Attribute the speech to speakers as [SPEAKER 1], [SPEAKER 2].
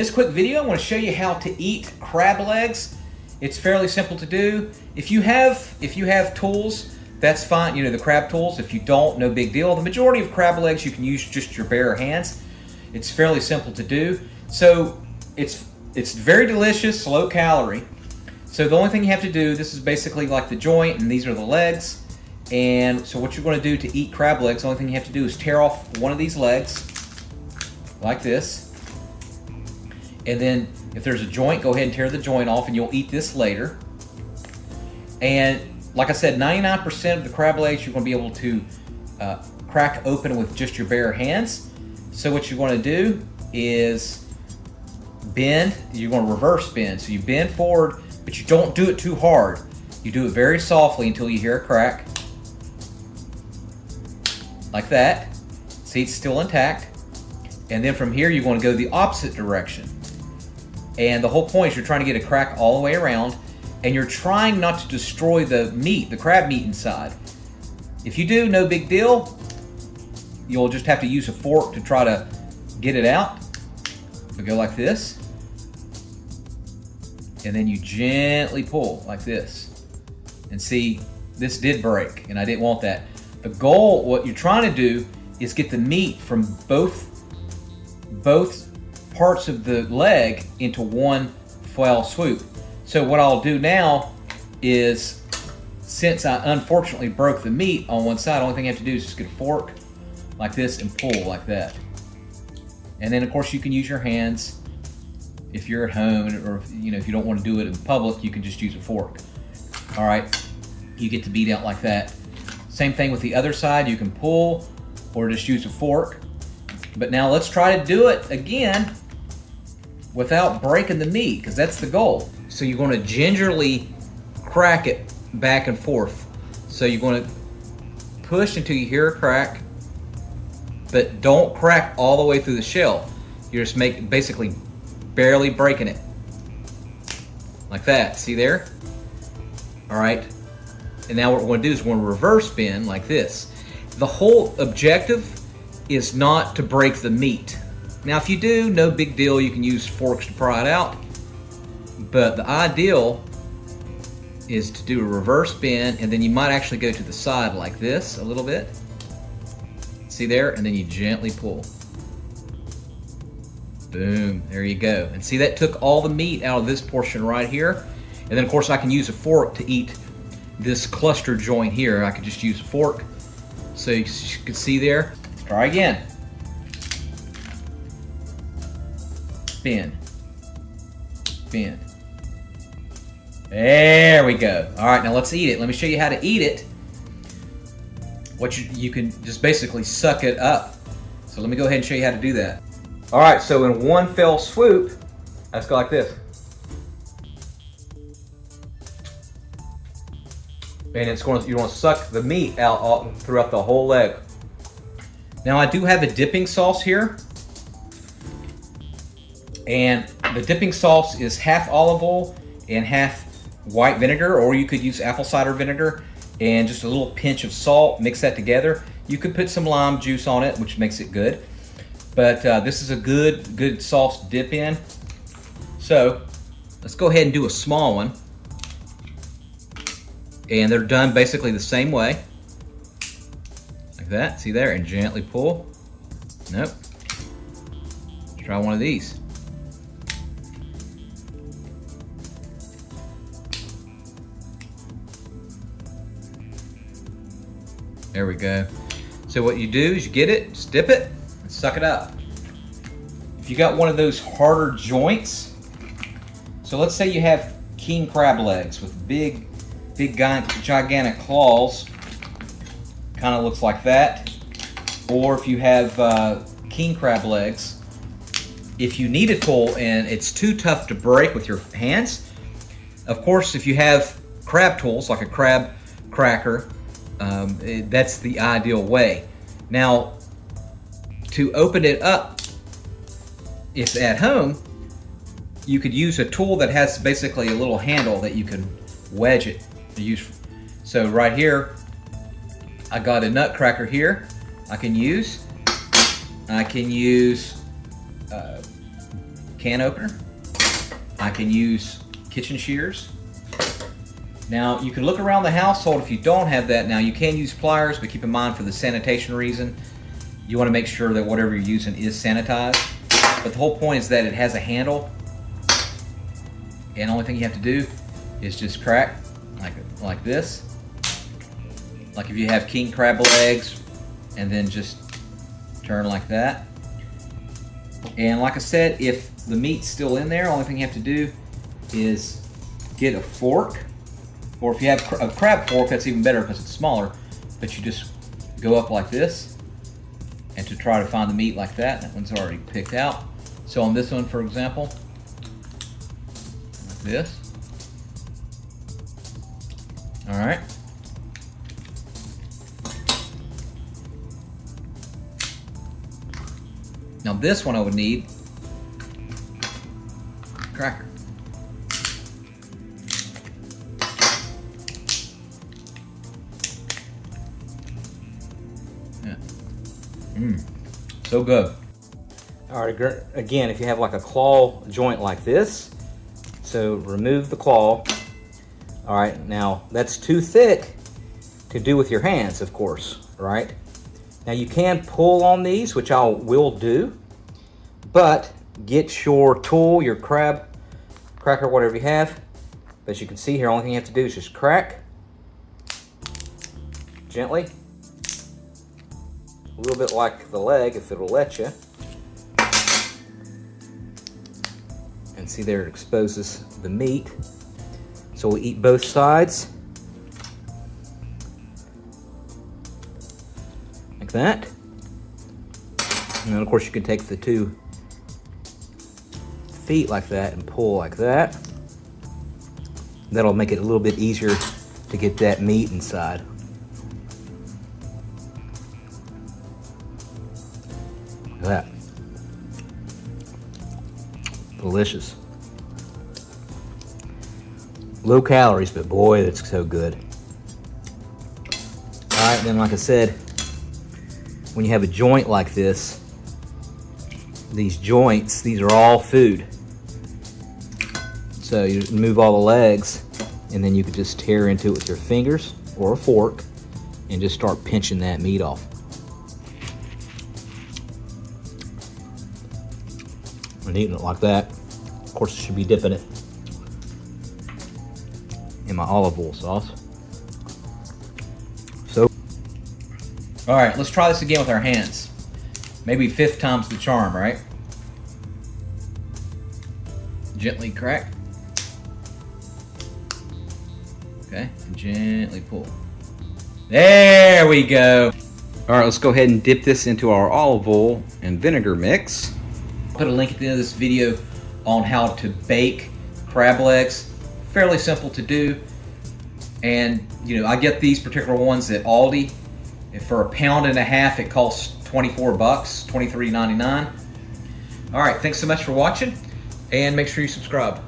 [SPEAKER 1] This quick video, I want to show you how to eat crab legs. It's fairly simple to do. If you have tools, that's fine. You know, the crab tools. If you don't, no big deal. The majority of crab legs you can use just your bare hands. It's fairly simple to do. So it's very delicious, low calorie. So the only thing you have to do, this is basically like the joint, and these are the legs. And so what you're going to do to eat crab legs, the only thing you have to do is tear off one of these legs, like this. And then if there's a joint, go ahead and tear the joint off and you'll eat this later. And like I said, 99% of the crab legs you're going to be able to crack open with just your bare hands. So what you're going to do is bend. You're going to reverse bend. So you bend forward, but you don't do it too hard. You do it very softly until you hear a crack. Like that. See, it's still intact. And then from here, you're going to go the opposite direction. And the whole point is you're trying to get a crack all the way around, and you're trying not to destroy the meat, the crab meat inside. If you do, no big deal. You'll just have to use a fork to try to get it out. So go like this. And then you gently pull like this. And see, this did break, and I didn't want that. The goal, what you're trying to do, is get the meat from both parts of the leg into one fell swoop. So what I'll do now is, since I unfortunately broke the meat on one side, the only thing I have to do is just get a fork like this and pull like that. And then of course you can use your hands if you're at home, or if you don't want to do it in public, you can just use a fork. All right, you get the meat out like that. Same thing with the other side, you can pull or just use a fork. But now let's try to do it again without breaking the meat, because that's the goal. So you're going to gingerly crack it back and forth. So you're going to push until you hear a crack, but don't crack all the way through the shell. You're just basically barely breaking it. Like that, see there? All right. And now what we're going to do is we're going to reverse bend like this. The whole objective is not to break the meat. Now if you do, no big deal, you can use forks to pry it out. But the ideal is to do a reverse bend, and then you might actually go to the side like this a little bit. See there? And then you gently pull. Boom, there you go. And see, that took all the meat out of this portion right here. And then of course I can use a fork to eat this cluster joint here. I could just use a fork. So you can see there. Try again. Bend. Bend. There we go. All right, now let's eat it. Let me show you how to eat it. You can just basically suck it up. So let me go ahead and show you how to do that. All right, so in one fell swoop, let's go like this. And you want to suck the meat out all throughout the whole leg. Now I do have a dipping sauce here, and the dipping sauce is half olive oil and half white vinegar, or you could use apple cider vinegar and just a little pinch of salt. Mix that together. You could put some lime juice on it, which makes it good. But this is a good sauce to dip in. So let's go ahead and do a small one. And they're done basically the same way. Like that, see there, and gently pull. Nope. Let's try one of these. There we go. So what you do is you get it, just dip it, and suck it up. If you got one of those harder joints, so let's say you have king crab legs with big gigantic claws, kind of looks like that. Or if you have king crab legs, if you need a tool and it's too tough to break with your hands, of course if you have crab tools like a crab cracker, that's the ideal way. Now to open it up, if at home, you could use a tool that has basically a little handle that you can wedge it. So right here, I got a nutcracker here. I can use can opener. I can use kitchen shears. Now you can look around the household if you don't have that. Now you can use pliers, but keep in mind for the sanitation reason, you want to make sure that whatever you're using is sanitized. But the whole point is that it has a handle, and the only thing you have to do is just crack like this. Like if you have king crab legs, and then just turn like that. And like I said, if the meat's still in there, only thing you have to do is get a fork, or if you have a crab fork, that's even better because it's smaller, but you just go up like this and to try to find the meat like that. That one's already picked out. So on this one, for example, like this. All right. Now this one I would need a cracker. Yeah. So good. All right, again, if you have like a claw joint like this, so remove the claw. All right, now that's too thick to do with your hands, of course, right? Now you can pull on these, which I will do, but get your tool, your crab cracker, whatever you have. But as you can see here, only thing you have to do is just crack gently, a little bit like the leg, if it'll let you. And see there, it exposes the meat. So we'll eat both sides. Like that. And then of course you can take the two feet like that and pull like that. That'll make it a little bit easier to get that meat inside. Look at that. Delicious. Low calories, but boy, that's so good. All right, then like I said, when you have a joint like this, these joints, these are all food. So you remove all the legs, and then you could just tear into it with your fingers or a fork and just start pinching that meat off. And eating it like that. Of course, I should be dipping it in my olive oil sauce. So, all right, let's try this again with our hands. Maybe 5th time's the charm, right? Gently crack. Okay, and gently pull. There we go. All right, let's go ahead and dip this into our olive oil and vinegar mix. Put a link at the end of this video on how to bake crab legs. Fairly simple to do. And you know, I get these particular ones at Aldi. If for £1.5 pound, it costs 24 bucks, $23.99. All right, thanks so much for watching, and make sure you subscribe.